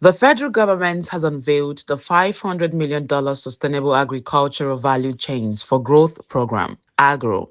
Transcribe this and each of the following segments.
The federal government has unveiled the $500 million Sustainable Agricultural Value Chains for Growth program, Agrow,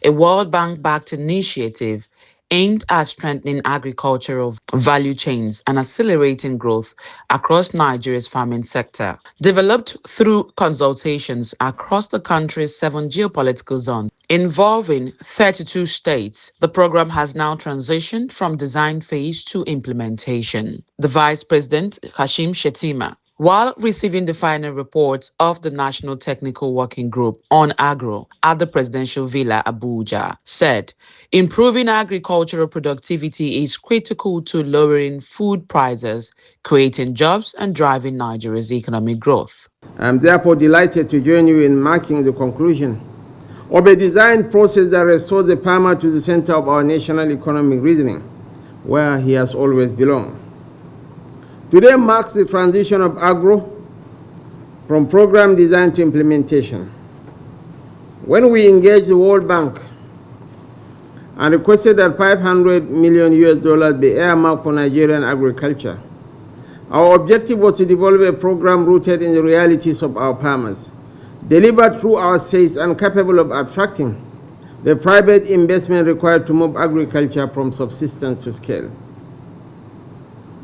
a World Bank-backed initiative aimed at strengthening agricultural value chains and accelerating growth across Nigeria's farming sector. Developed through consultations across the country's 7 geopolitical zones, involving 32 states, the program has now transitioned from design phase to implementation. The Vice President, Kashim Shettima, while receiving the final report of the National Technical Working Group on Agrow at the Presidential Villa, Abuja, said, improving agricultural productivity is critical to lowering food prices, creating jobs, and driving Nigeria's economic growth. I'm therefore delighted to join you in marking the conclusion of a design process that restores the farmer to the center of our national economic reasoning, where he has always belonged. Today marks the transition of Agrow from program design to implementation. When we engaged the World Bank and requested that $500 million be earmarked for Nigerian agriculture, our objective was to develop a program rooted in the realities of our farmers, delivered through our states and capable of attracting the private investment required to move agriculture from subsistence to scale.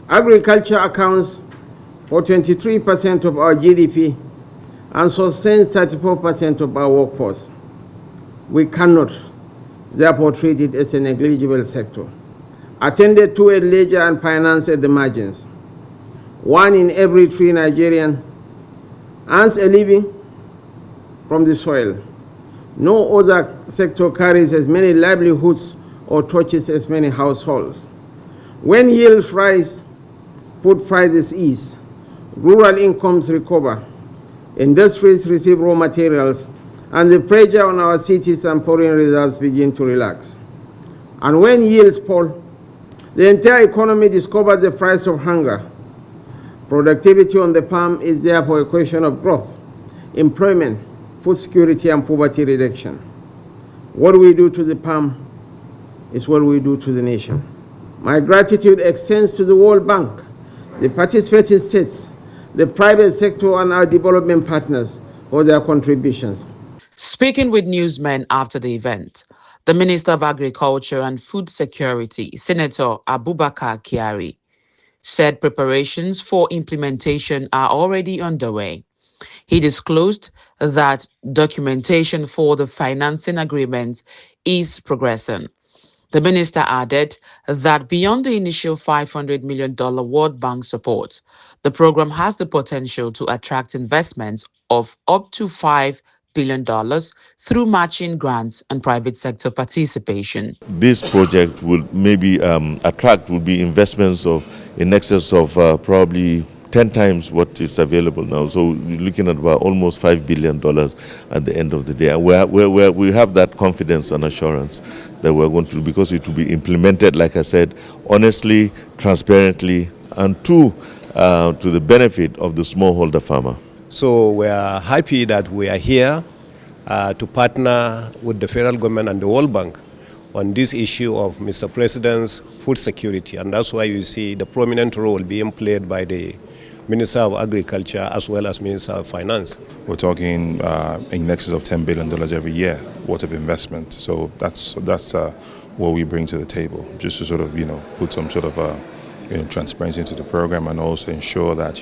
Agriculture accounts for 23% of our GDP and sustains 34% of our workforce. We cannot, therefore, treat it as a negligible sector, attended to at leisure and financed at the margins. 1 in every 3 Nigerians earns a living from the soil. No other sector carries as many livelihoods or touches as many households. When yields rise, food prices ease, rural incomes recover, industries receive raw materials, and the pressure on our cities and foreign reserves begin to relax. And when yields fall, the entire economy discovers the price of hunger. Productivity on the farm is therefore a question of growth, employment, food security, and poverty reduction. What we do to the farm is what we do to the nation. My gratitude extends to the World Bank, the participating states, the private sector, and our development partners for their contributions. Speaking with newsmen after the event, the Minister of Agriculture and Food Security, Senator Abubakar Kyari, said preparations for implementation are already underway. He disclosed that documentation for the financing agreement is progressing. The minister added that beyond the initial $500 million World Bank support, the program has the potential to attract investments of up to $5 billion through matching grants and private sector participation. This project will maybe will be investments of in excess of probably 10 times what is available now. So we're looking at about almost $5 billion at the end of the day. And we have that confidence and assurance that we're going to, because it will be implemented, like I said, honestly, transparently, and to the benefit of the smallholder farmer. So we are happy that we are here to partner with the federal government and the World Bank on this issue of Mr. President's food security. And that's why you see the prominent role being played by the Minister of Agriculture as well as Minister of Finance. We're talking in excess of $10 billion every year worth of investment. So that's what we bring to the table, just to sort of, put some sort of transparency into the program, and also ensure that,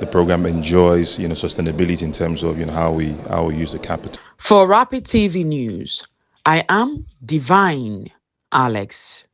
the program enjoys, sustainability in terms of, how we use the capital. For Rapid TV News, I am Divine Alex.